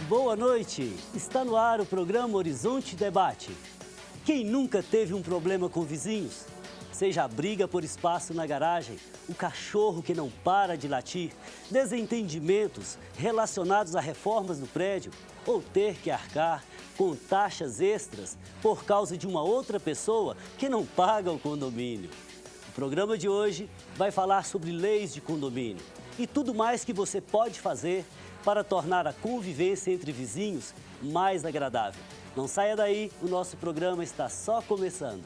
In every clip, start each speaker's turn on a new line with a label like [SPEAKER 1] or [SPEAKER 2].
[SPEAKER 1] Boa noite! Está no ar o programa Horizonte Debate. Quem nunca teve um problema com vizinhos? Seja a briga por espaço na garagem, o cachorro que não para de latir, desentendimentos relacionados a reformas do prédio ou ter que arcar com taxas extras por causa de uma outra pessoa que não paga o condomínio. O programa de hoje vai falar sobre leis de condomínio e tudo mais que você pode fazer para tornar a convivência entre vizinhos mais agradável. Não saia daí, o nosso programa está só começando.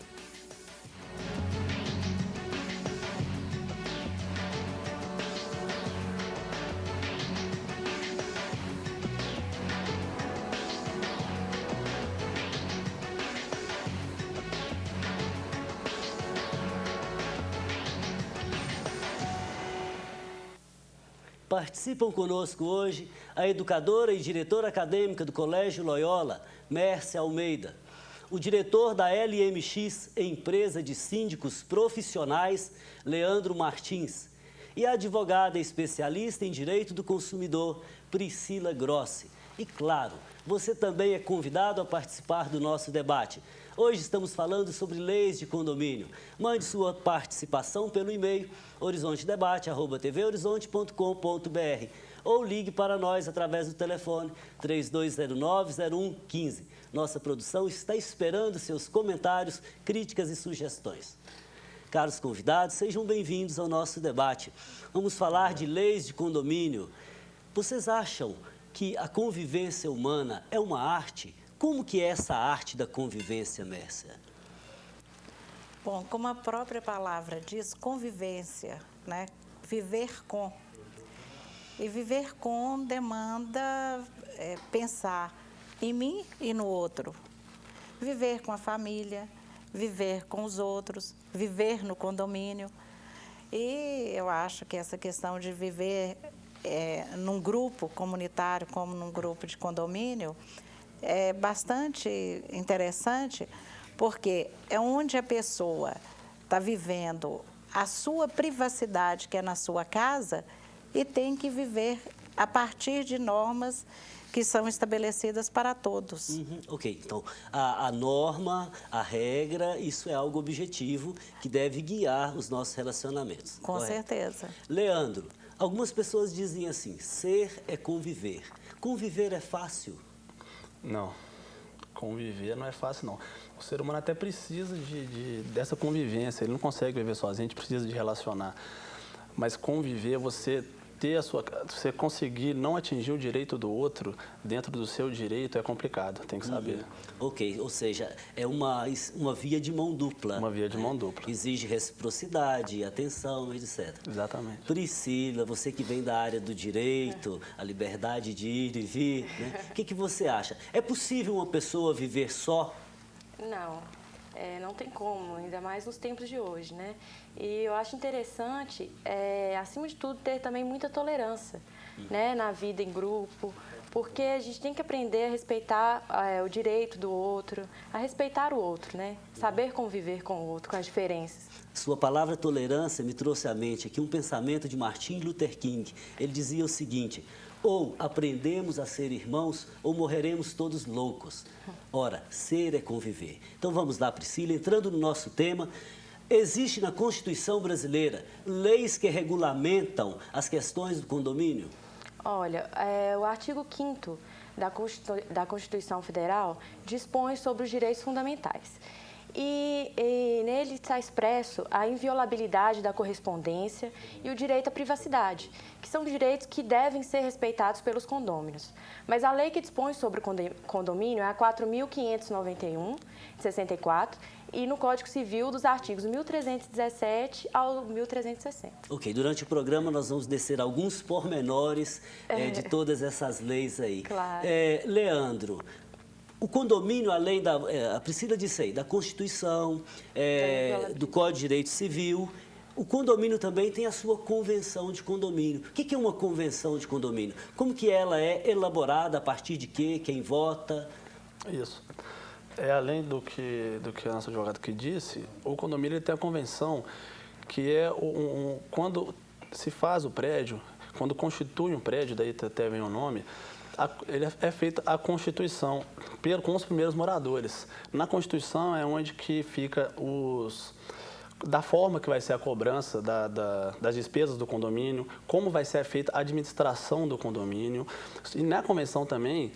[SPEAKER 1] Participam conosco hoje a educadora e diretora acadêmica do Colégio Loyola, Mércia Almeida, o diretor da LMX, Empresa de Síndicos Profissionais, Leandro Martins, e a advogada especialista em Direito do Consumidor, Priscila Grossi. E claro, você também é convidado a participar do nosso debate. Hoje estamos falando sobre leis de condomínio. Mande sua participação pelo e-mail horizontedebate@tvhorizonte.com.br ou ligue para nós através do telefone 3209-0115. Nossa produção está esperando seus comentários, críticas e sugestões. Caros convidados, sejam bem-vindos ao nosso debate. Vamos falar de leis de condomínio. Vocês acham que a convivência humana é uma arte? Como que é essa arte da convivência, Mércia?
[SPEAKER 2] Bom, como a própria palavra diz, convivência, né? Viver com. E viver com demanda pensar em mim e no outro. Viver com a família, viver com os outros, viver no condomínio. E eu acho que essa questão de viver num grupo comunitário como num grupo de condomínio é bastante interessante, porque é onde a pessoa está vivendo a sua privacidade, que é na sua casa, e tem que viver a partir de normas que são estabelecidas para todos.
[SPEAKER 1] Ok, então a norma, a regra, isso é algo objetivo que deve guiar os nossos relacionamentos.
[SPEAKER 2] Com certeza.
[SPEAKER 1] Leandro, algumas pessoas dizem assim, ser é conviver. Conviver é fácil?
[SPEAKER 3] Não, conviver não é fácil, não. O ser humano até precisa dessa convivência, ele não consegue viver sozinho, a gente precisa de relacionar. Mas conviver, você conseguir não atingir o direito do outro dentro do seu direito é complicado, tem que saber.
[SPEAKER 1] Ok, ou seja, é uma via de mão dupla.
[SPEAKER 3] Uma via de mão dupla.
[SPEAKER 1] Exige reciprocidade, atenção, etc.
[SPEAKER 3] Exatamente.
[SPEAKER 1] Priscila, você que vem da área do direito, a liberdade de ir e vir, né? O que você acha? É possível uma pessoa viver só?
[SPEAKER 4] Não, não tem como, ainda mais nos tempos de hoje, né? E eu acho interessante, acima de tudo, ter também muita tolerância, né, na vida em grupo, porque a gente tem que aprender a respeitar o direito do outro, a respeitar o outro, né? Saber conviver com o outro, com as diferenças.
[SPEAKER 1] Sua palavra tolerância me trouxe à mente aqui um pensamento de Martin Luther King. Ele dizia o seguinte: ou aprendemos a ser irmãos ou morreremos todos loucos. Ora, ser é conviver. Então vamos lá, Priscila, entrando no nosso tema. Existe na Constituição brasileira leis que regulamentam as questões do condomínio?
[SPEAKER 4] Olha, o artigo 5º da Constituição Federal dispõe sobre os direitos fundamentais. E nele está expresso a inviolabilidade da correspondência e o direito à privacidade, que são direitos que devem ser respeitados pelos condôminos. Mas a lei que dispõe sobre o condomínio é a 4.591, de 64, e no Código Civil dos artigos 1317 ao 1360.
[SPEAKER 1] Ok, durante o programa nós vamos descer alguns pormenores de todas essas leis aí.
[SPEAKER 4] Claro.
[SPEAKER 1] Leandro, o condomínio, além da... a Priscila disse aí, da Constituição, do Código de Direito Civil, o condomínio também tem a sua convenção de condomínio. O que é uma convenção de condomínio? Como que ela é elaborada, a partir de quê? Quem vota?
[SPEAKER 3] Isso. Além do que a nossa advogada que disse, o condomínio ele tem a convenção, que é quando se faz o prédio, quando constitui um prédio, daí até vem o nome, Ele é feita a Constituição com os primeiros moradores. Na Constituição é onde que fica da forma que vai ser a cobrança das despesas do condomínio, como vai ser feita a administração do condomínio. E na convenção também,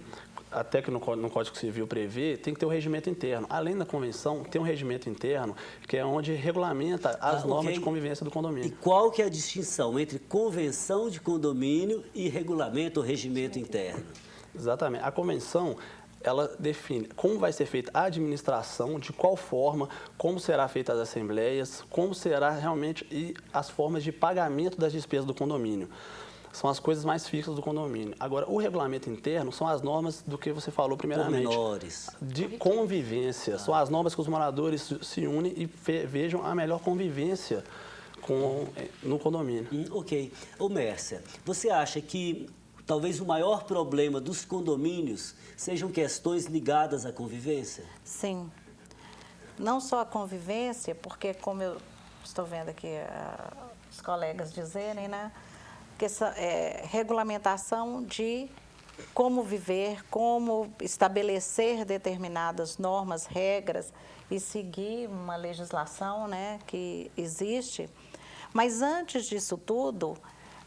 [SPEAKER 3] até que no Código Civil prevê, tem que ter o regimento interno. Além da convenção, tem um regimento interno, que é onde regulamenta as normas de convivência do condomínio.
[SPEAKER 1] E qual que é a distinção entre convenção de condomínio e regulamento ou regimento interno?
[SPEAKER 3] Exatamente. A convenção, ela define como vai ser feita a administração, de qual forma, como será feita as assembleias, como será realmente e as formas de pagamento das despesas do condomínio. São as coisas mais fixas do condomínio. Agora, o regulamento interno são as normas do que você falou primeiramente.
[SPEAKER 1] Pormenores.
[SPEAKER 3] De convivência. São as normas que os moradores se unem e vejam a melhor convivência no condomínio.
[SPEAKER 1] Ok. Ô, Mércia, você acha que talvez o maior problema dos condomínios sejam questões ligadas à convivência?
[SPEAKER 2] Sim. Não só a convivência, porque como eu estou vendo aqui os colegas dizerem, né? Que essa regulamentação de como viver, como estabelecer determinadas normas, regras e seguir uma legislação, né, que existe. Mas antes disso tudo,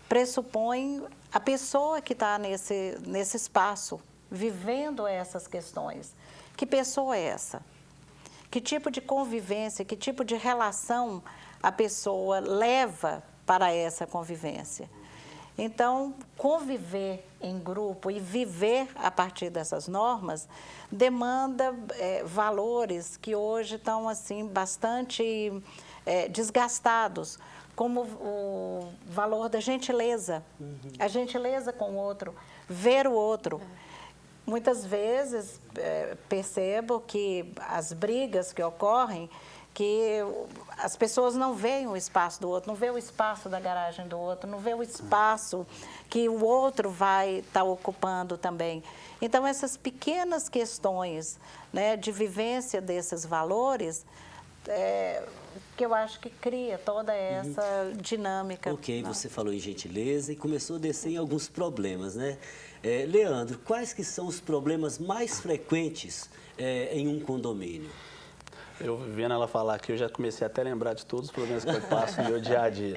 [SPEAKER 2] pressupõe a pessoa que está nesse espaço, vivendo essas questões. Que pessoa é essa? Que tipo de convivência, que tipo de relação a pessoa leva para essa convivência? Então, conviver em grupo e viver a partir dessas normas demanda valores que hoje estão assim, bastante desgastados, como o valor da gentileza, a gentileza com o outro, ver o outro. Muitas vezes percebo que as brigas que ocorrem, que as pessoas não veem o espaço do outro, não vê o espaço da garagem do outro, não vê o espaço que o outro vai estar ocupando também. Então, essas pequenas questões, né, de vivência desses valores, que eu acho que cria toda essa dinâmica.
[SPEAKER 1] Ok, você falou em gentileza e começou a descer em alguns problemas, né? Leandro, quais que são os problemas mais frequentes em um condomínio?
[SPEAKER 3] Eu vendo ela falar aqui, eu já comecei até a lembrar de todos os problemas que eu passo no meu dia a dia.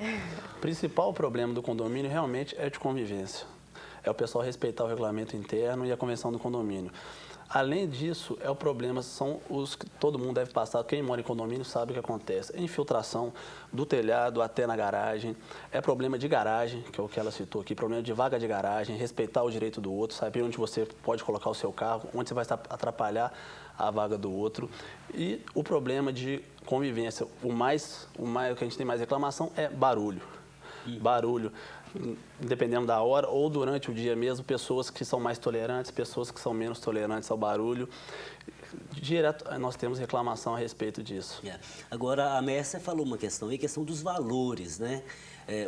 [SPEAKER 3] O principal problema do condomínio realmente é de convivência. É o pessoal respeitar o regulamento interno e a convenção do condomínio. Além disso, o problema são os que todo mundo deve passar, quem mora em condomínio sabe o que acontece. É infiltração do telhado até na garagem, é problema de garagem, que é o que ela citou aqui, problema de vaga de garagem, respeitar o direito do outro, saber onde você pode colocar o seu carro, onde você vai atrapalhar a vaga do outro. E o problema de convivência, o que a gente tem mais reclamação é barulho. Barulho, dependendo da hora ou durante o dia mesmo, pessoas que são mais tolerantes, pessoas que são menos tolerantes ao barulho. Direto, nós temos reclamação a respeito disso.
[SPEAKER 1] Agora, a Mércia falou uma questão aí, a questão dos valores, né?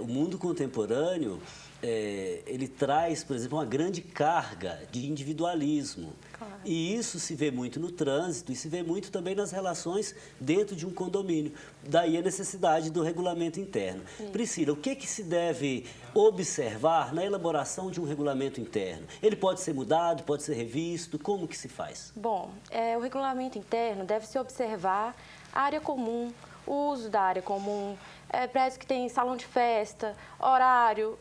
[SPEAKER 1] O mundo contemporâneo, ele traz, por exemplo, uma grande carga de individualismo. Claro. E isso se vê muito no trânsito e se vê muito também nas relações dentro de um condomínio. Daí a necessidade do regulamento interno. Sim. Priscila, o que se deve observar na elaboração de um regulamento interno? Ele pode ser mudado, pode ser revisto? Como que se faz?
[SPEAKER 4] Bom, o regulamento interno deve-se observar a área comum, o uso da área comum, prédios que tem salão de festa, horário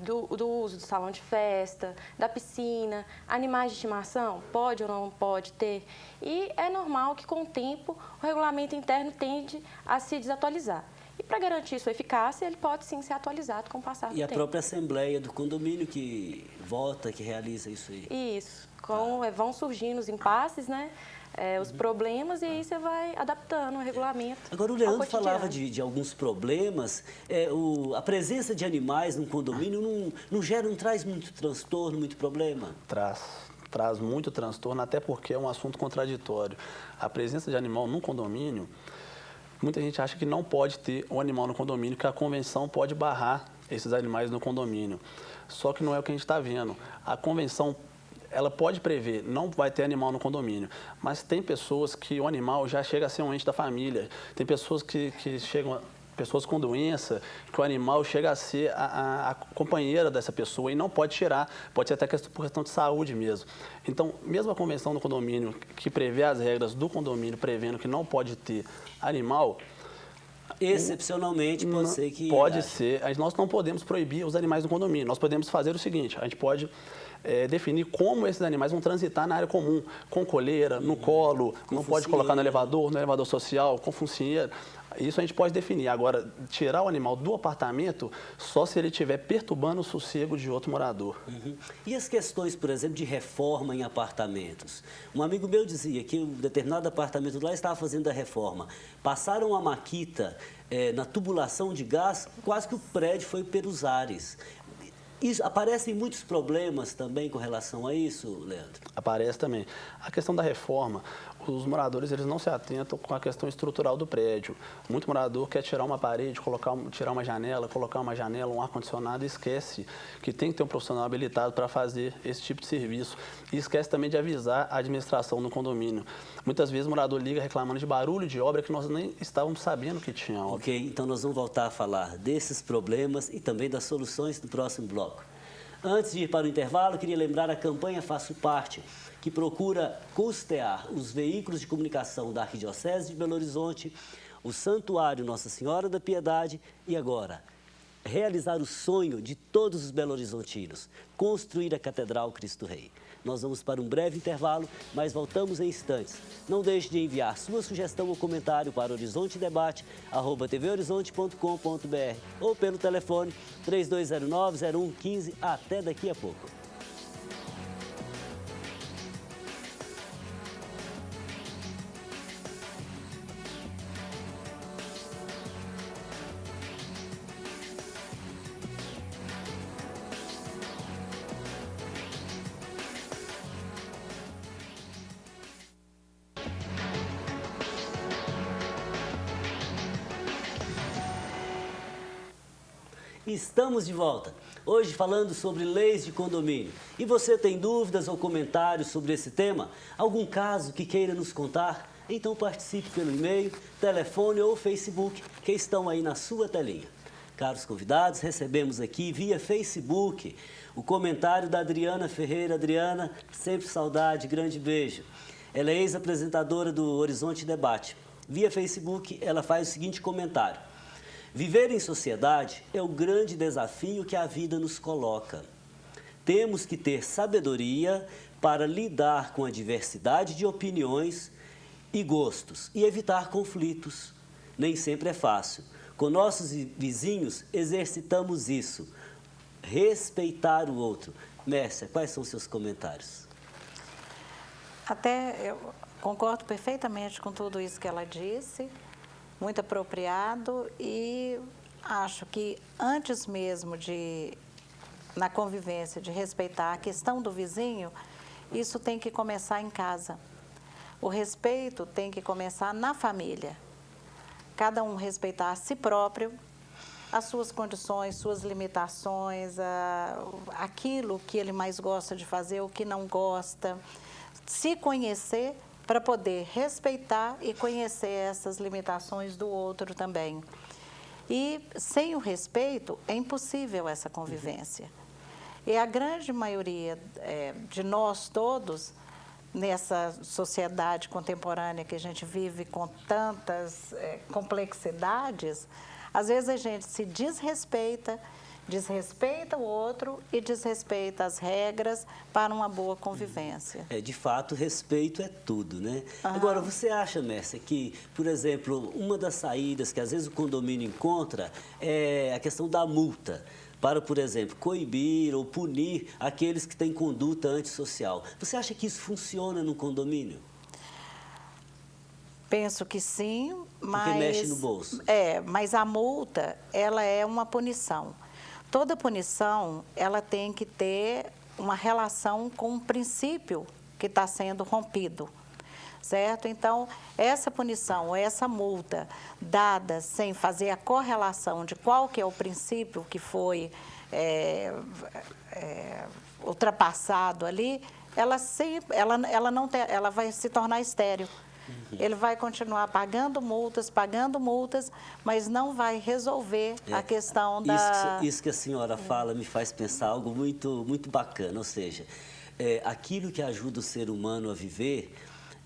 [SPEAKER 4] do uso do salão de festa, da piscina, animais de estimação, pode ou não pode ter. E é normal que, com o tempo, o regulamento interno tende a se desatualizar. E, para garantir sua eficácia, ele pode, sim, ser atualizado com o passar do tempo.
[SPEAKER 1] E a própria assembleia do condomínio que vota, que realiza isso aí?
[SPEAKER 4] Isso. Vão surgindo os impasses, né? Os problemas, e aí você vai adaptando o regulamento.
[SPEAKER 1] Agora, o Leandro falava de alguns problemas. A presença de animais num condomínio não traz muito transtorno, muito problema?
[SPEAKER 3] Traz muito transtorno, até porque é um assunto contraditório. A presença de animal num condomínio, muita gente acha que não pode ter um animal no condomínio, que a convenção pode barrar esses animais no condomínio. Só que não é o que a gente está vendo. A convenção, ela pode prever, não vai ter animal no condomínio, mas tem pessoas que o animal já chega a ser um ente da família. Tem pessoas que chegam pessoas com doença, que o animal chega a ser a companheira dessa pessoa e não pode tirar, pode ser até por questão de saúde mesmo. Então, mesmo a convenção do condomínio, que prevê as regras do condomínio, prevendo que não pode ter animal,
[SPEAKER 1] excepcionalmente pode ser que...
[SPEAKER 3] Pode ser. Nós não podemos proibir os animais do condomínio. Nós podemos fazer o seguinte, a gente pode definir como esses animais vão transitar na área comum, com coleira, no colo, não pode colocar no elevador social, com focinheira. Isso a gente pode definir. Agora, tirar o animal do apartamento só se ele estiver perturbando o sossego de outro morador.
[SPEAKER 1] E as questões, por exemplo, de reforma em apartamentos? Um amigo meu dizia que um determinado apartamento lá estava fazendo a reforma. Passaram a maquita na tubulação de gás, quase que o prédio foi pelos ares. Aparecem muitos problemas também com relação a isso, Leandro?
[SPEAKER 3] Aparece também. A questão da reforma, os moradores eles não se atentam com a questão estrutural do prédio. Muito morador quer tirar uma parede, tirar uma janela, colocar uma janela, um ar-condicionado e esquece que tem que ter um profissional habilitado para fazer esse tipo de serviço. E esquece também de avisar a administração do condomínio. Muitas vezes o morador liga reclamando de barulho de obra que nós nem estávamos sabendo que tinha obra.
[SPEAKER 1] Ok, então nós vamos voltar a falar desses problemas e também das soluções no próximo bloco. Antes de ir para o intervalo, queria lembrar a campanha Faço Parte, que procura custear os veículos de comunicação da Arquidiocese de Belo Horizonte, o Santuário Nossa Senhora da Piedade e agora, realizar o sonho de todos os belo-horizontinos, construir a Catedral Cristo Rei. Nós vamos para um breve intervalo, mas voltamos em instantes. Não deixe de enviar sua sugestão ou comentário para horizontedebate@tvhorizonte.com.br ou pelo telefone 3209-0115. Até daqui a pouco. Estamos de volta, hoje falando sobre leis de condomínio. E você tem dúvidas ou comentários sobre esse tema? Algum caso que queira nos contar? Então participe pelo e-mail, telefone ou Facebook que estão aí na sua telinha. Caros convidados, recebemos aqui via Facebook o comentário da Adriana Ferreira. Adriana, sempre saudade, grande beijo. Ela é ex-apresentadora do Horizonte Debate. Via Facebook, ela faz o seguinte comentário: viver em sociedade é o grande desafio que a vida nos coloca. Temos que ter sabedoria para lidar com a diversidade de opiniões e gostos e evitar conflitos. Nem sempre é fácil. Com nossos vizinhos, exercitamos isso. Respeitar o outro. Mércia, quais são os seus comentários?
[SPEAKER 2] Até eu concordo perfeitamente com tudo isso que ela disse. Muito apropriado, e acho que antes mesmo na convivência, de respeitar a questão do vizinho, isso tem que começar em casa. O respeito tem que começar na família. Cada um respeitar a si próprio, as suas condições, suas limitações, aquilo que ele mais gosta de fazer, o que não gosta, se conhecer para poder respeitar e conhecer essas limitações do outro também. E sem o respeito é impossível essa convivência. E a grande maioria de nós todos, nessa sociedade contemporânea que a gente vive com tantas complexidades, às vezes a gente se desrespeita o outro e desrespeita as regras para uma boa convivência.
[SPEAKER 1] De fato, respeito é tudo, né? Agora, você acha, Mércia, que, por exemplo, uma das saídas que às vezes o condomínio encontra é a questão da multa para, por exemplo, coibir ou punir aqueles que têm conduta antissocial. Você acha que isso funciona no condomínio?
[SPEAKER 2] Penso que sim, mas...
[SPEAKER 1] Porque mexe no bolso.
[SPEAKER 2] Mas a multa, ela é uma punição. Toda punição, ela tem que ter uma relação com o princípio que está sendo rompido, certo? Então, essa punição, essa multa dada sem fazer a correlação de qual que é o princípio que foi ultrapassado ali, ela vai se tornar estéril. ele vai continuar pagando multas, mas não vai resolver a questão da...
[SPEAKER 1] Isso que a senhora fala me faz pensar algo muito, muito bacana, ou seja, aquilo que ajuda o ser humano a viver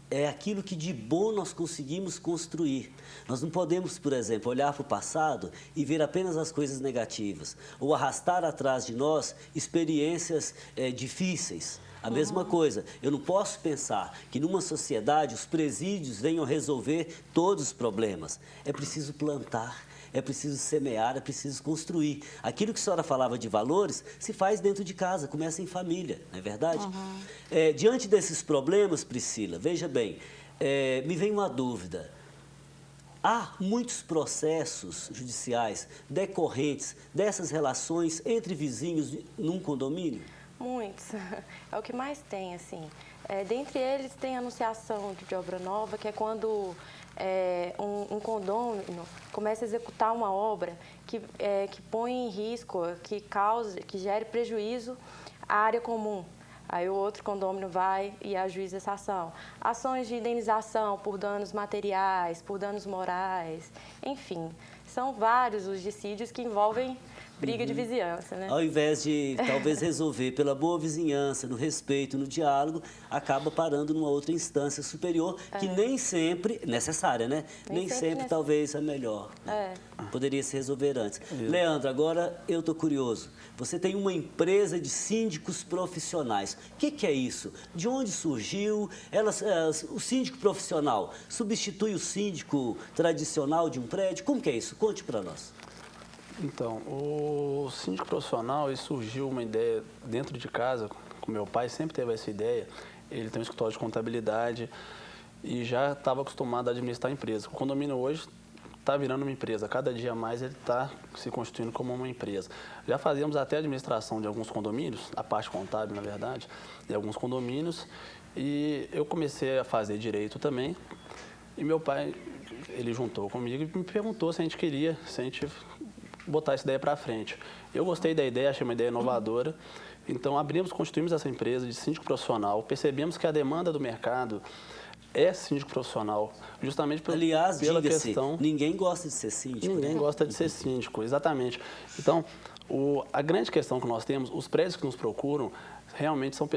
[SPEAKER 1] é aquilo que de bom nós conseguimos construir. Nós não podemos, por exemplo, olhar para o passado e ver apenas as coisas negativas, ou arrastar atrás de nós experiências difíceis. A mesma coisa, eu não posso pensar que numa sociedade os presídios venham resolver todos os problemas. É preciso plantar, é preciso semear, é preciso construir. Aquilo que a senhora falava de valores se faz dentro de casa, começa em família, não é verdade? Diante desses problemas, Priscila, veja bem, me vem uma dúvida. Há muitos processos judiciais decorrentes dessas relações entre vizinhos num condomínio?
[SPEAKER 4] Muitos. É o que mais tem, assim. Dentre eles tem a anunciação de obra nova, que é quando um condômino começa a executar uma obra que põe em risco, que gere prejuízo à área comum. Aí o outro condômino vai e ajuiza essa ação. Ações de indenização por danos materiais, por danos morais, enfim. São vários os dissídios que envolvem briga de vizinhança, né?
[SPEAKER 1] Ao invés de, talvez, resolver pela boa vizinhança, no respeito, no diálogo, acaba parando numa outra instância superior, que nem sempre, necessária, né? Nem sempre talvez, é melhor. Poderia se resolver antes. Leandro, agora eu estou curioso. Você tem uma empresa de síndicos profissionais. O que é isso? De onde surgiu? O síndico profissional substitui o síndico tradicional de um prédio? Como que é isso? Conte para nós.
[SPEAKER 3] Então, o síndico profissional, ele surgiu uma ideia dentro de casa, com meu pai sempre teve essa ideia. Ele tem um escritório de contabilidade e já estava acostumado a administrar a empresa. O condomínio hoje está virando uma empresa, cada dia mais ele está se constituindo como uma empresa. Já fazíamos até a administração de alguns condomínios, a parte contábil, na verdade, de alguns condomínios, e eu comecei a fazer direito também. E meu pai, ele juntou comigo e me perguntou se a gente queria, se a gente botar essa ideia para frente. Eu gostei da ideia, achei uma ideia inovadora, então constituímos essa empresa de síndico profissional, percebemos que a demanda do mercado é síndico profissional, justamente pela questão...
[SPEAKER 1] ninguém gosta de ser síndico.
[SPEAKER 3] Ninguém gosta de ser síndico, exatamente. Então, a grande questão que nós temos, os prédios que nos procuram, realmente são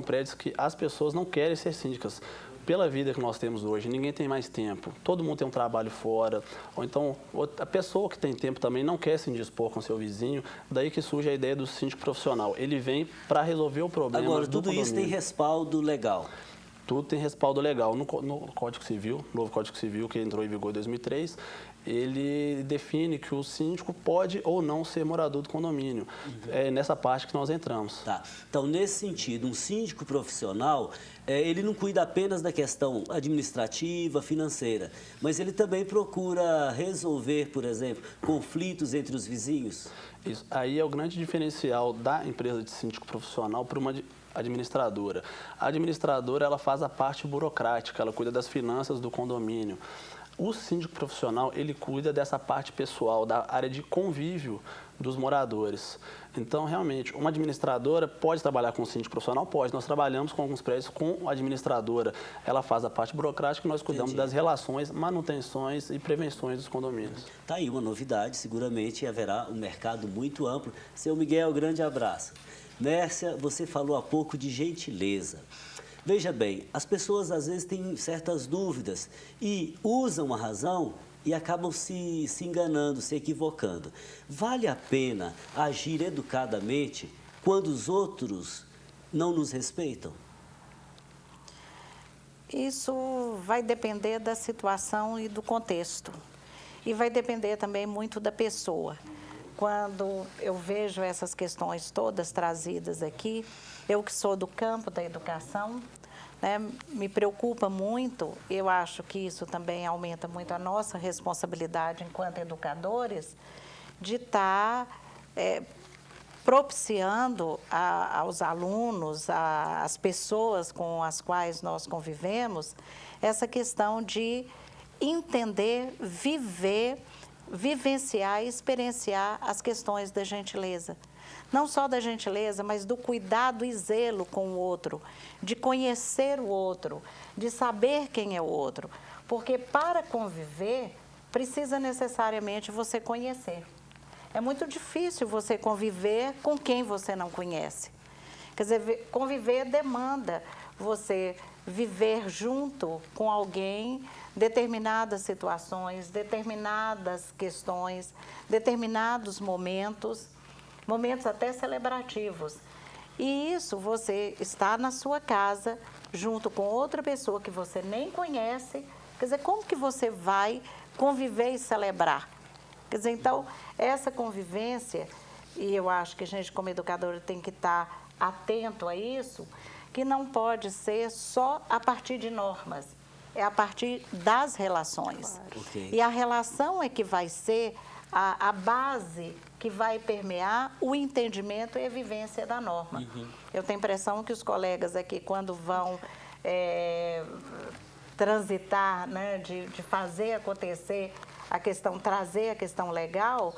[SPEAKER 3] prédios que as pessoas não querem ser síndicas. Pela vida que nós temos hoje, ninguém tem mais tempo, todo mundo tem um trabalho fora, ou então a pessoa que tem tempo também não quer se indispor com seu vizinho, daí que surge a ideia do síndico profissional. Ele vem para resolver o problema do condomínio.
[SPEAKER 1] Agora, tudo isso tem respaldo legal?
[SPEAKER 3] Tudo tem respaldo legal. No Código Civil, novo Código Civil, que entrou em vigor em 2003, ele define que o síndico pode ou não ser morador do condomínio. É nessa parte que nós entramos.
[SPEAKER 1] Tá. Então, nesse sentido, um síndico profissional, ele não cuida apenas da questão administrativa, financeira, mas ele também procura resolver, por exemplo, conflitos entre os vizinhos?
[SPEAKER 3] Isso. Aí é o grande diferencial da empresa de síndico profissional para uma administradora. A administradora, ela faz a parte burocrática, ela cuida das finanças do condomínio. O síndico profissional, ele cuida dessa parte pessoal, da área de convívio dos moradores. Então, realmente, uma administradora pode trabalhar com o síndico profissional? Pode. Nós trabalhamos com alguns prédios com a administradora. Ela faz a parte burocrática e nós cuidamos das relações, manutenções e prevenções dos condomínios.
[SPEAKER 1] Está aí uma novidade, seguramente haverá um mercado muito amplo. Seu Miguel, grande abraço. Mércia, você falou há pouco de gentileza. Veja bem, as pessoas às vezes têm certas dúvidas e usam a razão e acabam se enganando, se equivocando. Vale a pena agir educadamente quando os outros não nos respeitam?
[SPEAKER 2] Isso vai depender da situação e do contexto. E vai depender também muito da pessoa. Quando eu vejo essas questões todas trazidas aqui, eu que sou do campo da educação, né, me preocupa muito, eu acho que isso também aumenta muito a nossa responsabilidade enquanto educadores, de estar propiciando aos alunos, às pessoas com as quais nós convivemos, essa questão de entender, vivenciar e experienciar as questões da gentileza. não só da gentileza, mas do cuidado e zelo com o outro, de conhecer o outro, de saber quem é o outro. Porque para conviver, precisa necessariamente você conhecer. É muito difícil você conviver com quem você não conhece. Quer dizer, conviver demanda você viver junto com alguém determinadas situações, determinadas questões, determinados momentos até celebrativos. E isso você está na sua casa, junto com outra pessoa que você nem conhece. Quer dizer, como que você vai conviver e celebrar? Quer dizer, então, essa convivência, e eu acho que a gente como educadora tem que estar atento a isso, que não pode ser só a partir de normas, é a partir das relações.
[SPEAKER 1] Claro. Okay.
[SPEAKER 2] E a relação é que vai ser a base que vai permear o entendimento e a vivência da norma. Uhum. Eu tenho a impressão que os colegas aqui, quando vão transitar, né, de fazer acontecer a questão, trazer a questão legal,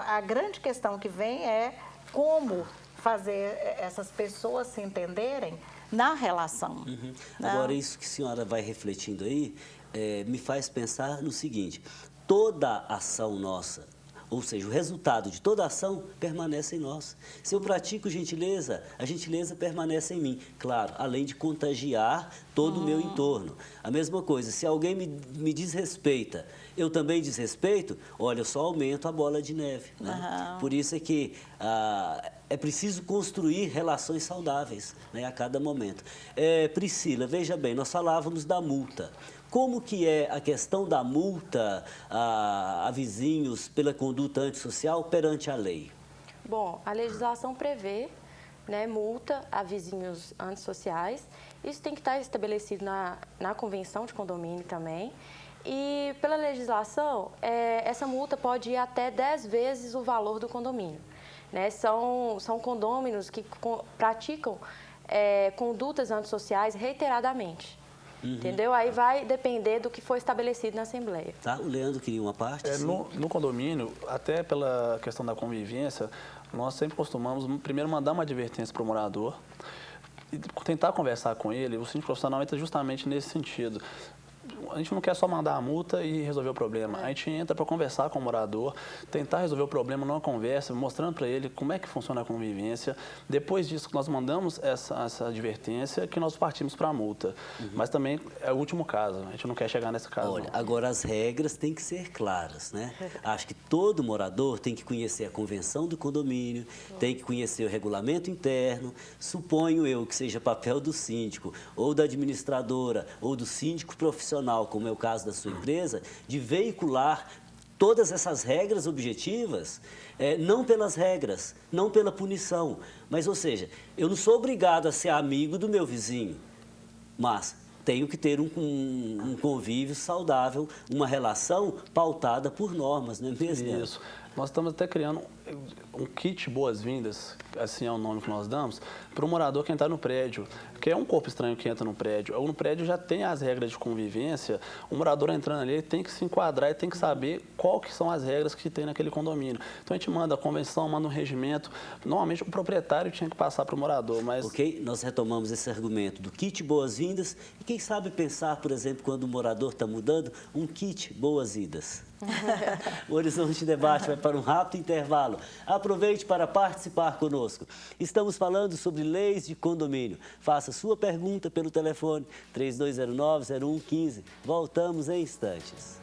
[SPEAKER 2] a grande questão que vem é como fazer essas pessoas se entenderem na relação.
[SPEAKER 1] Uhum. Agora, isso que a senhora vai refletindo aí, me faz pensar no seguinte: toda ação nossa, ou seja, o resultado de toda ação permanece em nós. Se eu pratico gentileza, a gentileza permanece em mim. Claro, além de contagiar todo o meu entorno. A mesma coisa, se alguém me desrespeita, eu também desrespeito, olha, eu só aumento a bola de neve. Né? Uhum. Por isso é que é preciso construir relações saudáveis, né, a cada momento. Priscila, veja bem, nós falávamos da multa. Como que é a questão da multa a vizinhos pela conduta antissocial perante a lei?
[SPEAKER 4] Bom, a legislação prevê, né, multa a vizinhos antissociais. Isso tem que estar estabelecido na Convenção de Condomínio também. E pela legislação, essa multa pode ir até 10 vezes o valor do condomínio. Né? São condôminos que praticam condutas antissociais reiteradamente. Uhum. Entendeu? Aí vai depender do que foi estabelecido na Assembleia.
[SPEAKER 1] Tá, o Leandro queria uma parte?
[SPEAKER 3] No condomínio, até pela questão da convivência, nós sempre costumamos primeiro mandar uma advertência para o morador e tentar conversar com ele. O síndico profissional entra justamente nesse sentido. A gente não quer só mandar a multa e resolver o problema. A gente entra para conversar com o morador, tentar resolver o problema numa conversa, mostrando para ele como é que funciona a convivência. Depois disso, nós mandamos essa advertência que nós partimos para a multa. Uhum. Mas também é o último caso, a gente não quer chegar nesse caso.
[SPEAKER 1] Olha, agora as regras têm que ser claras, né? Acho que todo morador tem que conhecer a convenção do condomínio, tem que conhecer o regulamento interno. Suponho eu que seja papel do síndico, ou da administradora, ou do síndico profissional, como é o caso da sua empresa, de veicular todas essas regras objetivas, não pelas regras, não pela punição, mas, ou seja, eu não sou obrigado a ser amigo do meu vizinho, mas tenho que ter um convívio saudável, uma relação pautada por normas, não é mesmo?
[SPEAKER 3] Isso. Nós estamos até criando um kit boas-vindas, assim é o nome que nós damos, para o morador que entrar no prédio, que é um corpo estranho que entra no prédio. Ou no prédio já tem as regras de convivência, o morador entrando ali tem que se enquadrar e tem que saber qual que são as regras que tem naquele condomínio. Então a gente manda a convenção, manda um regimento. Normalmente o proprietário tinha que passar para o morador, mas... Ok,
[SPEAKER 1] nós retomamos esse argumento do kit boas-vindas e quem sabe pensar, por exemplo, quando o morador está mudando, um kit boas-vindas. O Horizonte Debate vai para um rápido intervalo. Aproveite para participar conosco. Estamos falando sobre leis de condomínio. Faça sua pergunta pelo telefone 3209-0115. Voltamos em instantes.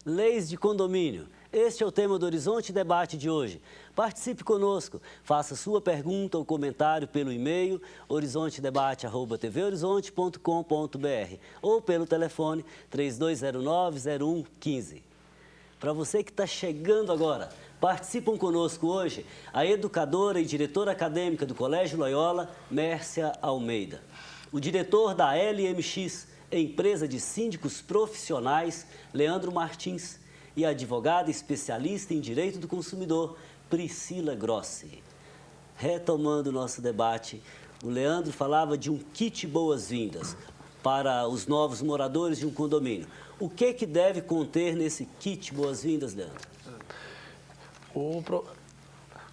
[SPEAKER 1] Leis de condomínio. Este é o tema do Horizonte Debate de hoje. Participe conosco, faça sua pergunta ou comentário pelo e-mail horizontedebate@tvhorizonte.com.br ou pelo telefone 3209-0115. Para você que está chegando agora, participam conosco hoje a educadora e diretora acadêmica do Colégio Loyola, Mércia Almeida. O diretor da LMX, empresa de síndicos profissionais, Leandro Martins, e a advogada especialista em direito do consumidor, Priscila Grossi. Retomando o nosso debate, o Leandro falava de um kit boas-vindas para os novos moradores de um condomínio. O que deve conter nesse kit boas-vindas, Leandro?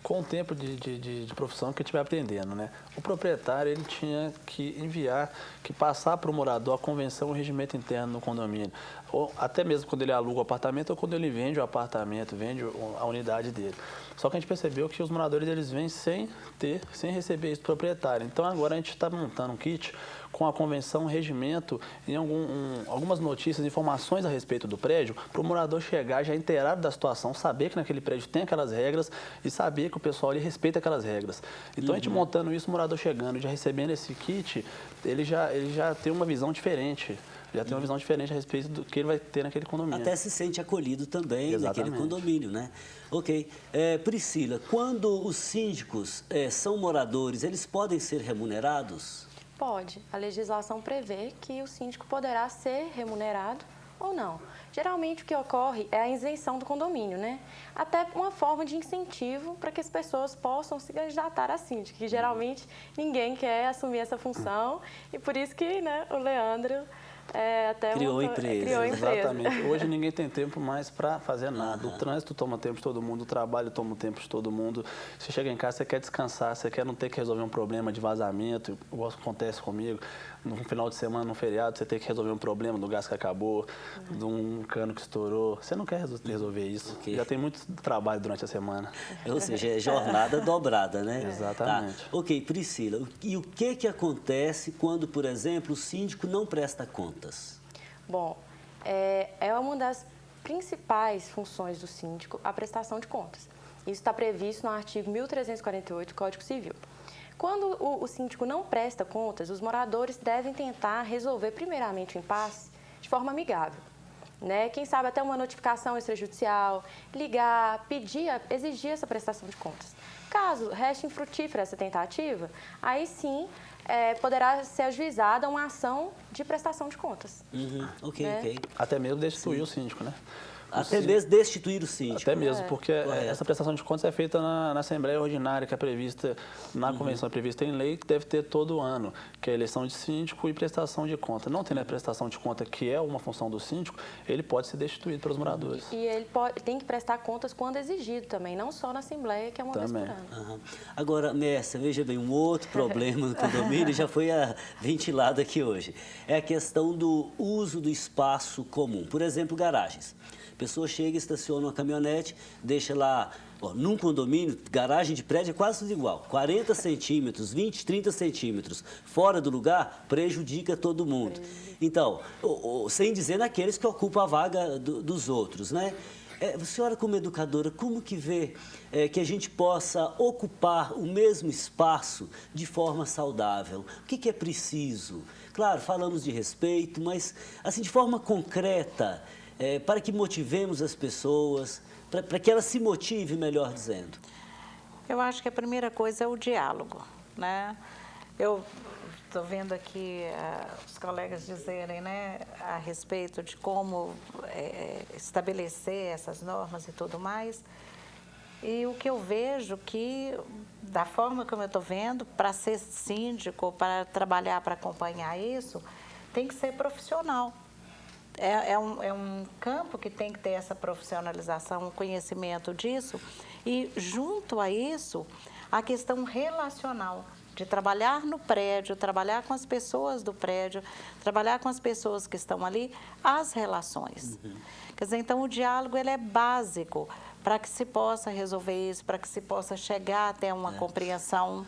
[SPEAKER 3] Com o tempo de profissão que estiver aprendendo, né? O proprietário ele tinha que passar para o morador a convenção, o regimento interno no condomínio. Ou até mesmo quando ele aluga o apartamento ou quando ele vende o apartamento, vende a unidade dele. Só que a gente percebeu que os moradores eles vêm sem receber isso do proprietário. Então agora a gente está montando um kit com a convenção, regimento e algumas notícias, informações a respeito do prédio, para o morador chegar já inteirado da situação, saber que naquele prédio tem aquelas regras e saber que o pessoal ali respeita aquelas regras. Então a gente montando isso, o morador chegando, já recebendo esse kit, ele já tem uma visão diferente. Já tem uma visão diferente a respeito do que ele vai ter naquele condomínio.
[SPEAKER 1] Até se sente acolhido também.
[SPEAKER 3] Exatamente.
[SPEAKER 1] Naquele condomínio, né? Ok. Priscila, quando os síndicos são moradores, eles podem ser remunerados?
[SPEAKER 4] Pode. A legislação prevê que o síndico poderá ser remunerado ou não. Geralmente o que ocorre é a isenção do condomínio, né? Até uma forma de incentivo para que as pessoas possam se candidatar a síndico, que geralmente ninguém quer assumir essa função e por isso que, né, o Leandro
[SPEAKER 1] criou empresa.
[SPEAKER 3] Exatamente. Hoje ninguém tem tempo mais para fazer nada. O trânsito toma tempo de todo mundo, o trabalho toma o tempo de todo mundo. Você chega em casa, você quer descansar, você quer não ter que resolver um problema de vazamento, igual acontece comigo. No final de semana, no feriado, você tem que resolver um problema do gás que acabou, de um cano que estourou. Você não quer resolver isso. Okay. Já tem muito trabalho durante a semana.
[SPEAKER 1] Ou seja, é jornada dobrada, né?
[SPEAKER 3] Exatamente.
[SPEAKER 1] Tá. Ok, Priscila, e o que acontece quando, por exemplo, o síndico não presta contas?
[SPEAKER 4] Bom, é uma das principais funções do síndico a prestação de contas. Isso está previsto no artigo 1348 do Código Civil. Quando o síndico não presta contas, os moradores devem tentar resolver primeiramente o impasse de forma amigável, né? Quem sabe até uma notificação extrajudicial, ligar, exigir essa prestação de contas. Caso reste infrutífera essa tentativa, aí sim poderá ser ajuizada uma ação de prestação de contas.
[SPEAKER 1] Ok.
[SPEAKER 3] Até mesmo destituir o síndico, né?
[SPEAKER 1] Até mesmo destituir o síndico.
[SPEAKER 3] Até mesmo, porque essa prestação de contas é feita na Assembleia Ordinária, que é prevista na Convenção, é prevista em lei, que deve ter todo ano, que é a eleição de síndico e prestação de conta. Não tendo a prestação de conta, que é uma função do síndico, ele pode ser destituído pelos moradores.
[SPEAKER 4] E ele tem que prestar contas quando exigido também, não só na Assembleia, que é uma vez por ano.
[SPEAKER 1] Agora, Mércia, veja bem, um outro problema no condomínio já foi ventilado aqui hoje. É a questão do uso do espaço comum. Por exemplo, garagens. A pessoa chega, estaciona uma caminhonete, deixa lá, num condomínio, garagem de prédio é quase tudo igual. 40 centímetros, 20, 30 centímetros fora do lugar, prejudica todo mundo. Então, sem dizer naqueles que ocupam a vaga dos outros, né? A senhora, como educadora, como que vê que a gente possa ocupar o mesmo espaço de forma saudável? O que é preciso? Claro, falamos de respeito, mas assim, de forma concreta, para que motivemos as pessoas, para que elas se motivem, melhor dizendo.
[SPEAKER 2] Eu acho que a primeira coisa é o diálogo, né? Eu estou vendo aqui os colegas dizerem, né, a respeito de como estabelecer essas normas e tudo mais. E o que eu vejo que, da forma como eu estou vendo, para ser síndico, para trabalhar, para acompanhar isso, tem que ser profissional. É um campo que tem que ter essa profissionalização, um conhecimento disso. E, junto a isso, a questão relacional, de trabalhar no prédio, trabalhar com as pessoas do prédio, trabalhar com as pessoas que estão ali, as relações. Quer dizer, então, o diálogo ele é básico para que se possa resolver isso, para que se possa chegar até uma compreensão.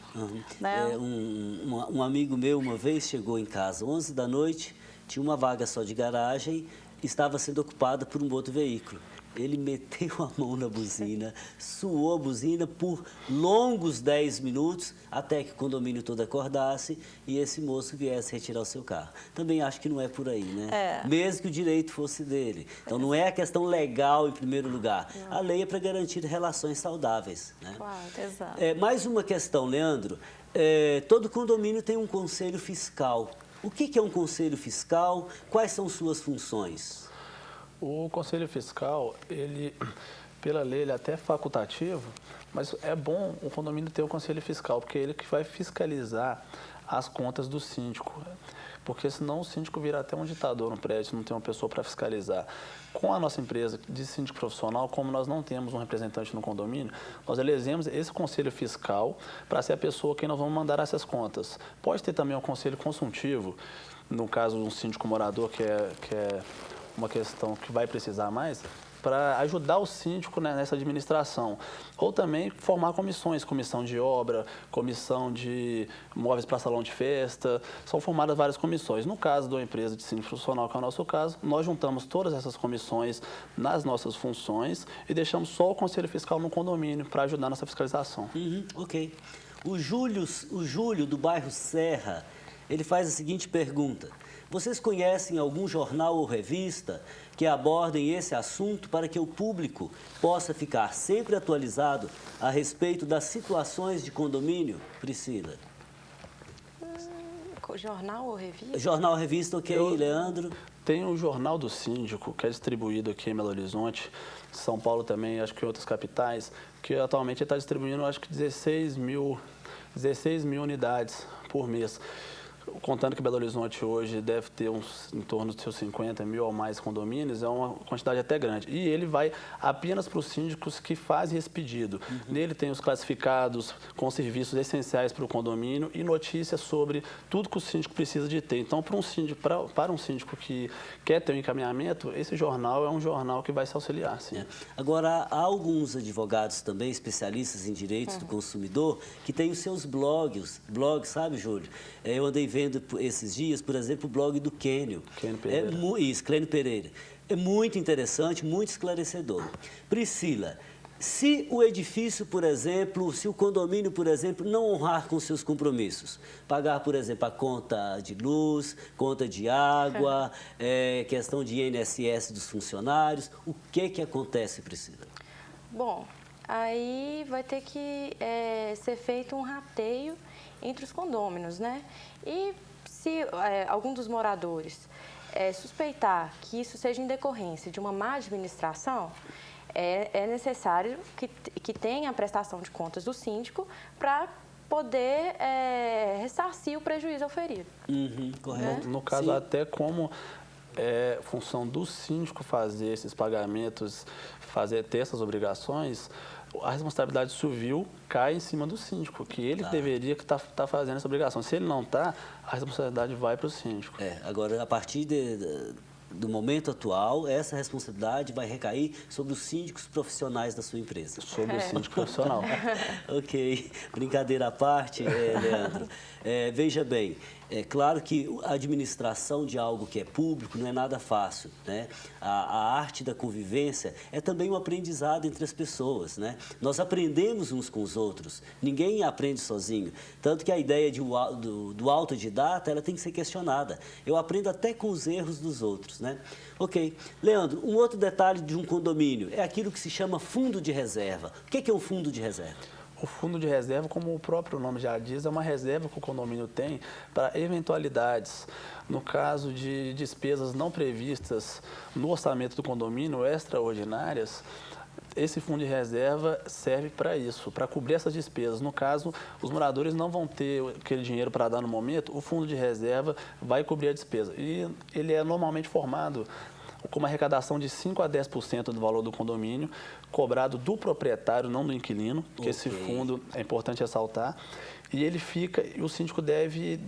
[SPEAKER 2] Né?
[SPEAKER 1] Um amigo meu, uma vez, chegou em casa, 11 da noite, tinha uma vaga só de garagem, estava sendo ocupada por um outro veículo. Ele meteu a mão na buzina, suou a buzina por longos 10 minutos, até que o condomínio todo acordasse e esse moço viesse retirar o seu carro. Também acho que não é por aí, né? Mesmo que o direito fosse dele. Então, não é a questão legal em primeiro lugar. Não. A lei é para garantir relações saudáveis, né?
[SPEAKER 2] Claro, exato.
[SPEAKER 1] Mais uma questão, Leandro. todo condomínio tem um conselho fiscal. O que é um conselho fiscal? Quais são suas funções?
[SPEAKER 3] O conselho fiscal, pela lei, ele é até facultativo, mas é bom o condomínio ter o conselho fiscal, porque é ele que vai fiscalizar as contas do síndico. Porque senão o síndico vira até um ditador no prédio, não tem uma pessoa para fiscalizar. Com a nossa empresa de síndico profissional, como nós não temos um representante no condomínio, nós elegemos esse conselho fiscal para ser a pessoa que nós vamos mandar essas contas. Pode ter também um conselho consultivo, no caso de um síndico morador, que é uma questão que vai precisar mais, para ajudar o síndico, né, nessa administração. Ou também formar comissões, comissão de obra, comissão de móveis para salão de festa, são formadas várias comissões. No caso da empresa de síndico profissional, que é o nosso caso, nós juntamos todas essas comissões nas nossas funções e deixamos só o conselho fiscal no condomínio para ajudar nessa fiscalização.
[SPEAKER 1] Ok. O Júlio, do bairro Serra, ele faz a seguinte pergunta: vocês conhecem algum jornal ou revista que abordem esse assunto para que o público possa ficar sempre atualizado a respeito das situações de condomínio? Priscila.
[SPEAKER 4] Jornal ou revista?
[SPEAKER 1] Jornal ou revista, ok, Leandro?
[SPEAKER 3] Tem o Jornal do Síndico, que é distribuído aqui em Belo Horizonte, São Paulo também, acho que em outras capitais, que atualmente está distribuindo, acho que 16 mil unidades por mês. Contando que Belo Horizonte hoje deve ter em torno de seus 50 mil ou mais condomínios, é uma quantidade até grande. E ele vai apenas para os síndicos que fazem esse pedido. Nele tem os classificados com serviços essenciais para o condomínio e notícias sobre tudo que o síndico precisa de ter. Então, para um síndico que quer ter um encaminhamento, esse jornal é um jornal que vai se auxiliar. Sim.
[SPEAKER 1] Agora, há alguns advogados também, especialistas em direitos do consumidor, que têm os seus blogs, sabe, Júlio? Eu andei vendo esses dias, por exemplo, o blog do Quênio.
[SPEAKER 3] Quênio Pereira.
[SPEAKER 1] Clênio Pereira. É muito interessante, muito esclarecedor. Priscila, se o edifício, por exemplo, se o condomínio, por exemplo, não honrar com seus compromissos, pagar, por exemplo, a conta de luz, conta de água, questão de INSS dos funcionários, o que acontece, Priscila?
[SPEAKER 4] Bom, aí vai ter que ser feito um rateio entre os condôminos, né? E se algum dos moradores suspeitar que isso seja em decorrência de uma má administração, é necessário que tenha a prestação de contas do síndico para poder ressarcir o prejuízo oferido.
[SPEAKER 1] Correto.
[SPEAKER 3] No caso, até como função do síndico fazer esses pagamentos, ter essas obrigações, a responsabilidade civil cai em cima do síndico, que ele deveria estar fazendo essa obrigação. Se ele não está, a responsabilidade vai para o síndico.
[SPEAKER 1] Agora, a partir do momento atual, essa responsabilidade vai recair sobre os síndicos profissionais da sua empresa.
[SPEAKER 3] Sobre o síndico profissional.
[SPEAKER 1] Ok. Brincadeira à parte, Leandro. Veja bem, é claro que a administração de algo que é público não é nada fácil, né? A arte da convivência é também um aprendizado entre as pessoas, né? Nós aprendemos uns com os outros, ninguém aprende sozinho. Tanto que a ideia do autodidata, ela tem que ser questionada. Eu aprendo até com os erros dos outros, né? Ok. Leandro, um outro detalhe de um condomínio é aquilo que se chama fundo de reserva. O que é um fundo de reserva?
[SPEAKER 3] O fundo de reserva, como o próprio nome já diz, é uma reserva que o condomínio tem para eventualidades. No caso de despesas não previstas no orçamento do condomínio, extraordinárias, esse fundo de reserva serve para isso, para cobrir essas despesas. No caso, os moradores não vão ter aquele dinheiro para dar no momento, o fundo de reserva vai cobrir a despesa. E ele é normalmente formado com uma arrecadação de 5% a 10% do valor do condomínio, cobrado do proprietário, não do inquilino, que esse fundo é importante ressaltar. E ele fica, e o síndico deve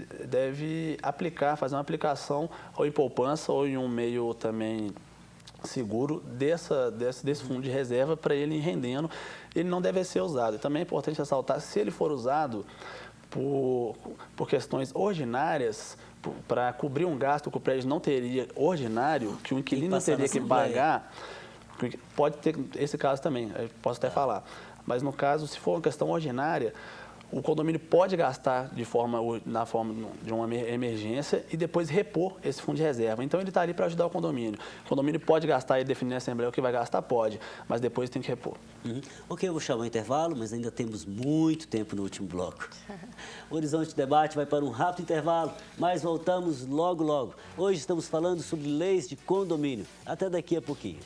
[SPEAKER 3] fazer uma aplicação ou em poupança ou em um meio também seguro desse fundo de reserva para ele ir rendendo. Ele não deve ser usado. E também é importante ressaltar, se ele for usado por questões ordinárias, para cobrir um gasto que o prédio não teria ordinário, que o inquilino não teria que pagar, pode ter esse caso também, eu posso até falar. Mas no caso, se for uma questão ordinária, o condomínio pode gastar na forma de uma emergência e depois repor esse fundo de reserva. Então, ele está ali para ajudar o condomínio. O condomínio pode gastar e definir na Assembleia o que vai gastar? Pode, mas depois tem que repor.
[SPEAKER 1] Ok, eu vou chamar o intervalo, mas ainda temos muito tempo no último bloco. O Horizonte Debate vai para um rápido intervalo, mas voltamos logo, logo. Hoje estamos falando sobre leis de condomínio. Até daqui a pouquinho.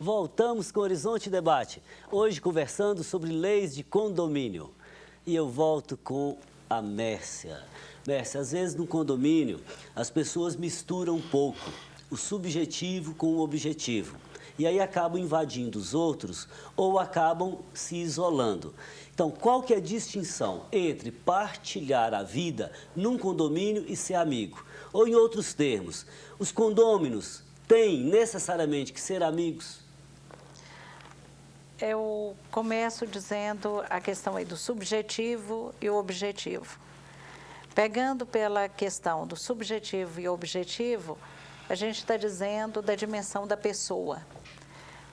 [SPEAKER 1] Voltamos com o Horizonte Debate, hoje conversando sobre leis de condomínio. E eu volto com a Mércia. Mércia, às vezes no condomínio as pessoas misturam um pouco o subjetivo com o objetivo. E aí acabam invadindo os outros ou acabam se isolando. Então, qual que é a distinção entre partilhar a vida num condomínio e ser amigo? Ou em outros termos, os condôminos têm necessariamente que ser amigos?
[SPEAKER 2] Eu começo dizendo a questão aí do subjetivo e o objetivo. Pegando pela questão do subjetivo e objetivo, a gente está dizendo da dimensão da pessoa.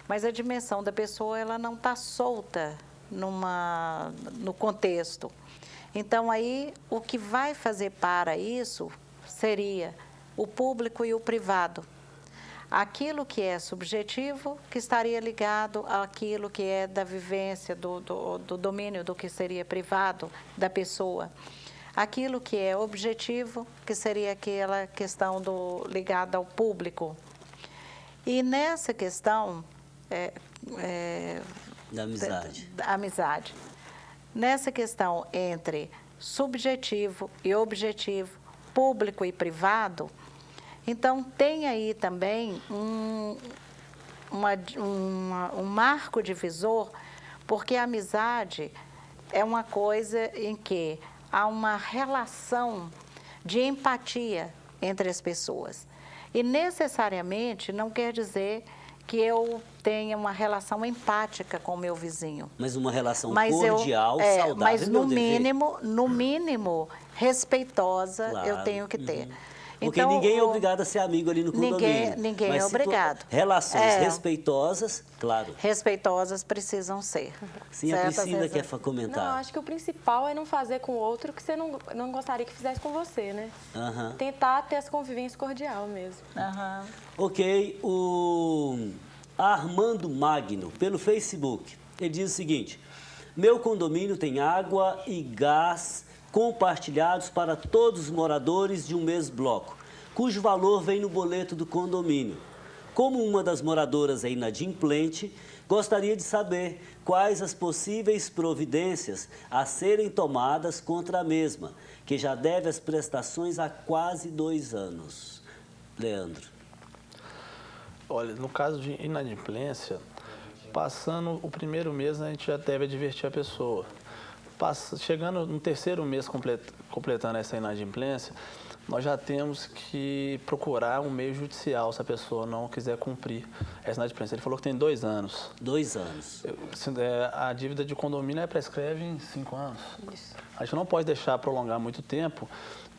[SPEAKER 2] Mas a dimensão da pessoa, ela não está solta no contexto. Então, aí, o que vai fazer para isso seria o público e o privado. Aquilo que é subjetivo, que estaria ligado àquilo que é da vivência, do domínio do que seria privado da pessoa. Aquilo que é objetivo, que seria aquela questão ligada ao público. E nessa questão
[SPEAKER 1] Da amizade.
[SPEAKER 2] Da amizade. Nessa questão entre subjetivo e objetivo, público e privado, então tem aí também um marco divisor, porque a amizade é uma coisa em que há uma relação de empatia entre as pessoas. E necessariamente não quer dizer que eu tenha uma relação empática com o meu vizinho.
[SPEAKER 1] Mas uma relação cordial, saudável.
[SPEAKER 2] Mas no mínimo, respeitosa, claro, eu tenho que ter.
[SPEAKER 1] Porque
[SPEAKER 2] então,
[SPEAKER 1] ninguém é obrigado a ser amigo ali no condomínio.
[SPEAKER 2] Ninguém é obrigado.
[SPEAKER 1] Relações respeitosas, claro.
[SPEAKER 2] Respeitosas precisam ser.
[SPEAKER 1] Sim, a Priscila quer comentar.
[SPEAKER 4] Não, acho que o principal é não fazer com o outro que você não gostaria que fizesse com você, né? Tentar ter essa convivência cordial mesmo.
[SPEAKER 1] Ok, o Armando Magno, pelo Facebook, ele diz o seguinte: meu condomínio tem água e gás compartilhados para todos os moradores de um mesmo bloco, cujo valor vem no boleto do condomínio. Como uma das moradoras é inadimplente, gostaria de saber quais as possíveis providências a serem tomadas contra a mesma, que já deve as prestações há quase 2 anos. Leandro.
[SPEAKER 3] Olha, no caso de inadimplência, passando o primeiro mês, a gente já deve advertir a pessoa. Chegando no 3º mês, completando essa inadimplência, nós já temos que procurar um meio judicial se a pessoa não quiser cumprir essa inadimplência. Ele falou que tem 2 anos.
[SPEAKER 1] 2 anos.
[SPEAKER 3] A dívida de condomínio prescreve em 5 anos.
[SPEAKER 4] Isso.
[SPEAKER 3] A gente não pode deixar prolongar muito tempo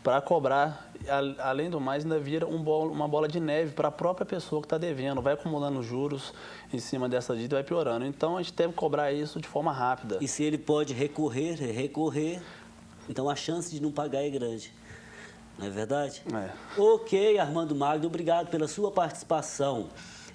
[SPEAKER 3] para cobrar. Além do mais, ainda vira uma bola de neve para a própria pessoa que está devendo. Vai acumulando juros em cima dessa dívida e vai piorando. Então, a gente deve cobrar isso de forma rápida.
[SPEAKER 1] E se ele pode recorrer, então a chance de não pagar é grande. Não é verdade? Ok, Armando Magno, obrigado pela sua participação.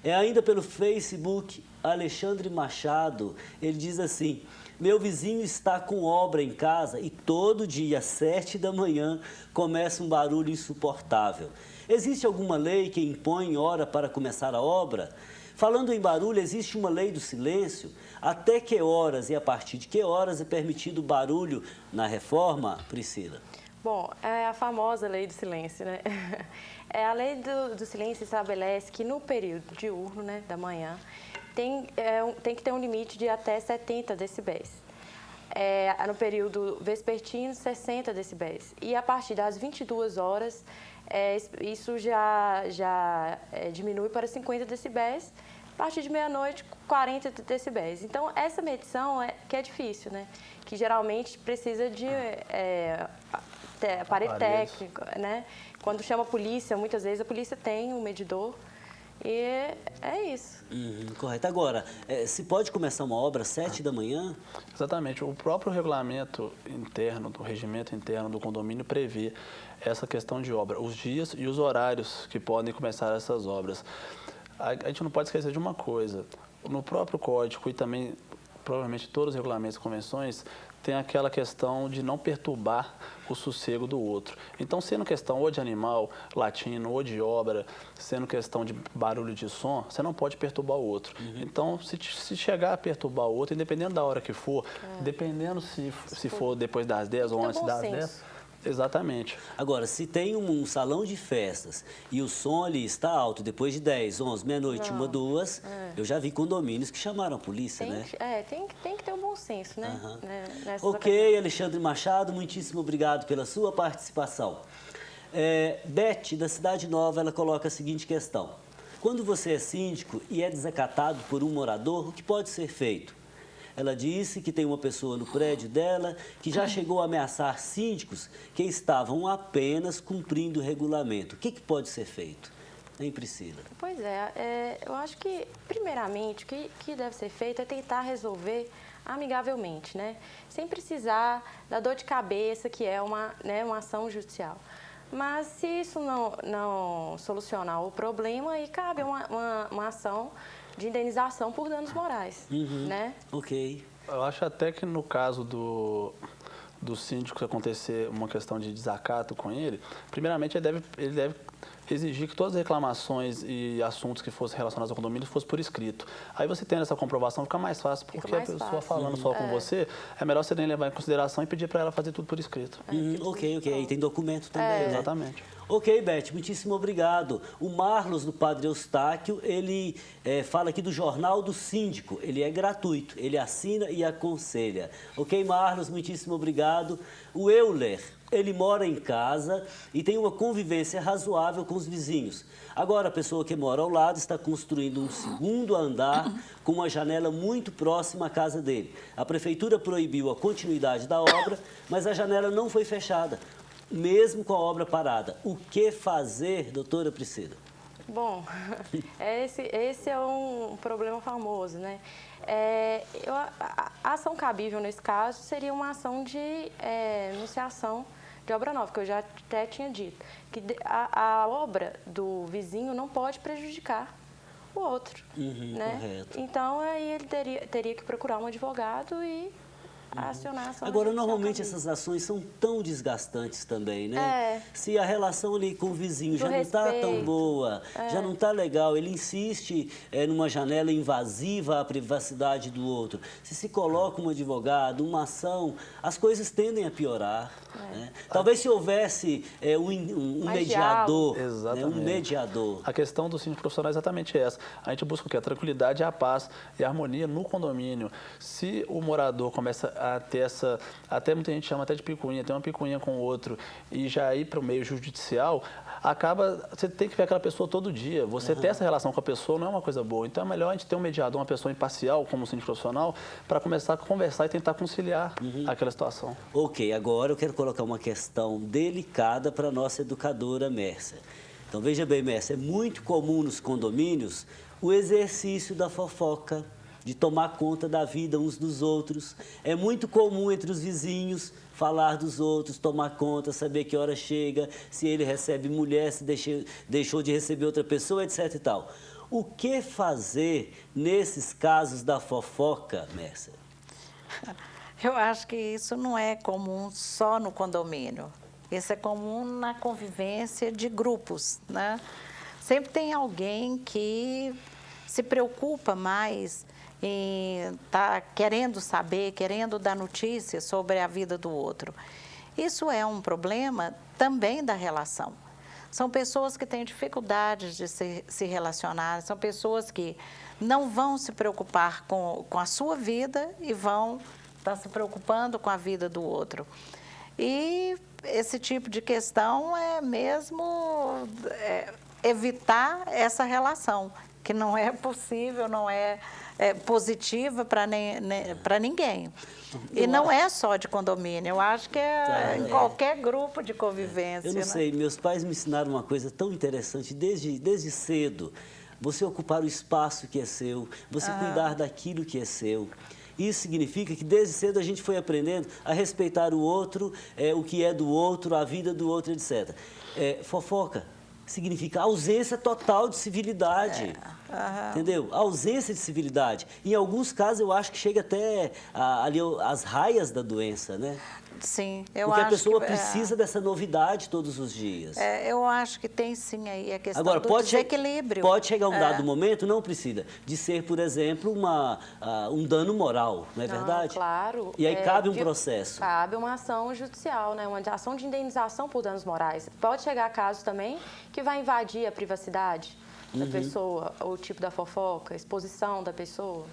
[SPEAKER 1] Ainda pelo Facebook, Alexandre Machado, ele diz assim: meu vizinho está com obra em casa e todo dia, às 7 da manhã, começa um barulho insuportável. Existe alguma lei que impõe hora para começar a obra? Falando em barulho, existe uma lei do silêncio? Até que horas e a partir de que horas é permitido barulho na reforma, Priscila?
[SPEAKER 4] Bom, é a famosa lei do silêncio, né? A lei do silêncio estabelece que no período diurno, né, da manhã, tem que ter um limite de até 70 decibéis. no período vespertino, 60 decibéis. E a partir das 22 horas, isso já diminui para 50 decibéis. A partir de meia-noite, 40 decibéis. Então, essa medição que é difícil, né? Que geralmente precisa de aparelho técnico, né? Quando chama a polícia, muitas vezes a polícia tem um medidor. E é isso.
[SPEAKER 1] Correto. Agora, se pode começar uma obra às 7 da manhã?
[SPEAKER 3] Exatamente. O próprio regulamento interno, do regimento interno do condomínio prevê essa questão de obra, os dias e os horários que podem começar essas obras. A gente não pode esquecer de uma coisa, no próprio código e também provavelmente todos os regulamentos e convenções tem aquela questão de não perturbar o sossego do outro. Então, sendo questão ou de animal latino ou de obra, sendo questão de barulho de som, você não pode perturbar o outro. Então, se chegar a perturbar o outro, independendo da hora que for, dependendo se for depois das 10 ou antes das 10... Exatamente.
[SPEAKER 1] Agora, se tem um salão de festas e o som ali está alto depois de 10, 11, meia-noite, 1, 2, eu já vi condomínios que chamaram a polícia, né?
[SPEAKER 4] Tem que ter um bom senso, né?
[SPEAKER 1] Ok, Alexandre Machado, muitíssimo obrigado pela sua participação. Beth, da Cidade Nova, ela coloca a seguinte questão. Quando você é síndico e é desacatado por um morador, o que pode ser feito? Ela disse que tem uma pessoa no prédio dela que já chegou a ameaçar síndicos que estavam apenas cumprindo o regulamento. O que pode ser feito? Hein, Priscila?
[SPEAKER 4] Pois eu acho que, primeiramente, o que deve ser feito é tentar resolver amigavelmente, né? Sem precisar da dor de cabeça que é uma ação judicial. Mas se isso não solucionar o problema, aí cabe uma ação de indenização por danos morais, né?
[SPEAKER 1] Ok.
[SPEAKER 3] Eu acho até que no caso do síndico acontecer uma questão de desacato com ele, primeiramente ele deve exigir que todas as reclamações e assuntos que fossem relacionados ao condomínio fossem por escrito. Aí você tendo essa comprovação, fica mais fácil, porque a pessoa falando só com você, é melhor você nem levar em consideração e pedir para ela fazer tudo por escrito.
[SPEAKER 1] Ok. Aí tem documento também, né?
[SPEAKER 3] Exatamente.
[SPEAKER 1] Ok, Beth, muitíssimo obrigado. O Marlos, do Padre Eustáquio, ele fala aqui do Jornal do Síndico. Ele é gratuito, ele assina e aconselha. Ok, Marlos, muitíssimo obrigado. O Euler, ele mora em casa e tem uma convivência razoável com os vizinhos. Agora, a pessoa que mora ao lado está construindo um segundo andar com uma janela muito próxima à casa dele. A prefeitura proibiu a continuidade da obra, mas a janela não foi fechada, mesmo com a obra parada. O que fazer, doutora Priscila?
[SPEAKER 4] Bom, esse é um problema famoso, né? A ação cabível nesse caso seria uma ação de enunciação de obra nova, que eu já até tinha dito, que a obra do vizinho não pode prejudicar o outro, né?
[SPEAKER 1] Correto.
[SPEAKER 4] Então, aí ele teria que procurar um advogado e acionar a ação.
[SPEAKER 1] Agora, normalmente essas ações são tão desgastantes também, né? Se a relação ali com o vizinho já não está tão boa, já não está legal, ele insiste numa janela invasiva à privacidade do outro. Se coloca um advogado, uma ação, as coisas tendem a piorar. Né? Talvez se houvesse um mediador, né? Um mediador.
[SPEAKER 3] A questão do síndico profissional é exatamente essa. A gente busca o quê? A tranquilidade, a paz e a harmonia no condomínio. Se o morador começa a ter até muita gente chama até de picuinha, tem uma picuinha com o outro e já ir para o meio judicial, você tem que ver aquela pessoa todo dia. Você ter essa relação com a pessoa não é uma coisa boa. Então é melhor a gente ter um mediador, uma pessoa imparcial, como um síndico profissional, para começar a conversar e tentar conciliar aquela situação.
[SPEAKER 1] Ok, agora eu quero colocar uma questão delicada para a nossa educadora Mércia. Então veja bem, Mércia, é muito comum nos condomínios o exercício da fofoca, de tomar conta da vida uns dos outros. É muito comum entre os vizinhos falar dos outros, tomar conta, saber que hora chega, se ele recebe mulher, se deixou de receber outra pessoa, etc. e tal. O que fazer nesses casos da fofoca, Mércia?
[SPEAKER 2] Eu acho que isso não é comum só no condomínio. Isso é comum na convivência de grupos, né? Sempre tem alguém que se preocupa mais em estar querendo saber, querendo dar notícias sobre a vida do outro. Isso é um problema também da relação. São pessoas que têm dificuldades de se relacionar, são pessoas que não vão se preocupar com a sua vida e vão está se preocupando com a vida do outro. E esse tipo de questão é mesmo evitar essa relação, que não é possível, não é positiva para ninguém. E não é só de condomínio, eu acho que em qualquer grupo de convivência.
[SPEAKER 1] Eu não sei, meus pais me ensinaram uma coisa tão interessante desde cedo. Você ocupar o espaço que é seu, você cuidar daquilo que é seu. Isso significa que desde cedo a gente foi aprendendo a respeitar o outro, o que é do outro, a vida do outro, etc. Fofoca significa ausência total de civilidade. Entendeu? A ausência de civilidade. Em alguns casos, eu acho que chega até ali as raias da doença, né?
[SPEAKER 2] Sim, eu
[SPEAKER 1] Porque
[SPEAKER 2] acho
[SPEAKER 1] a pessoa
[SPEAKER 2] que,
[SPEAKER 1] precisa dessa novidade todos os dias.
[SPEAKER 2] Eu acho que tem sim aí a questão
[SPEAKER 1] Agora,
[SPEAKER 2] do desequilíbrio.
[SPEAKER 1] Pode chegar um dado momento, não precisa, de ser, por exemplo, um dano moral, não é verdade?
[SPEAKER 4] Claro.
[SPEAKER 1] E aí cabe um processo.
[SPEAKER 4] Cabe uma ação judicial, né? Uma ação de indenização por danos morais. Pode chegar a casos também que vai invadir a privacidade da pessoa, o tipo da fofoca, a exposição da pessoa.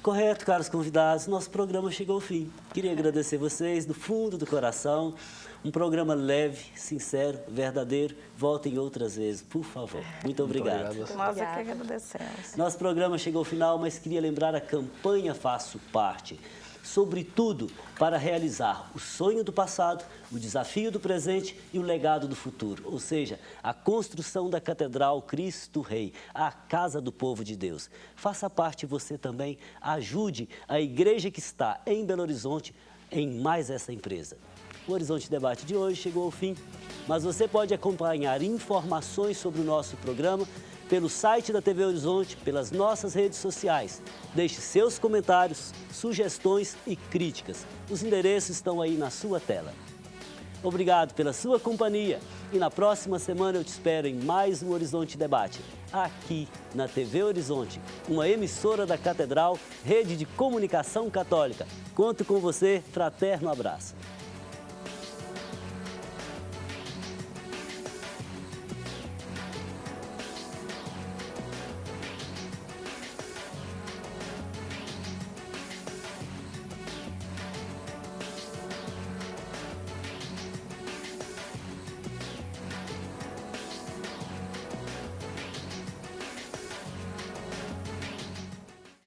[SPEAKER 1] Correto, caros convidados, nosso programa chegou ao fim. Queria agradecer vocês do fundo do coração. Um programa leve, sincero, verdadeiro. Voltem outras vezes, por favor. Muito obrigado.
[SPEAKER 2] Nós é que agradecemos.
[SPEAKER 1] Nosso programa chegou ao final, mas queria lembrar a campanha Faço Parte. Sobretudo para realizar o sonho do passado, o desafio do presente e o legado do futuro. Ou seja, a construção da Catedral Cristo Rei, a casa do povo de Deus. Faça parte você também, ajude a igreja que está em Belo Horizonte em mais essa empresa. O Horizonte Debate de hoje chegou ao fim, mas você pode acompanhar informações sobre o nosso programa pelo site da TV Horizonte, pelas nossas redes sociais. Deixe seus comentários, sugestões e críticas. Os endereços estão aí na sua tela. Obrigado pela sua companhia e na próxima semana eu te espero em mais um Horizonte Debate, aqui na TV Horizonte, uma emissora da Catedral, rede de comunicação católica. Conto com você, fraterno abraço.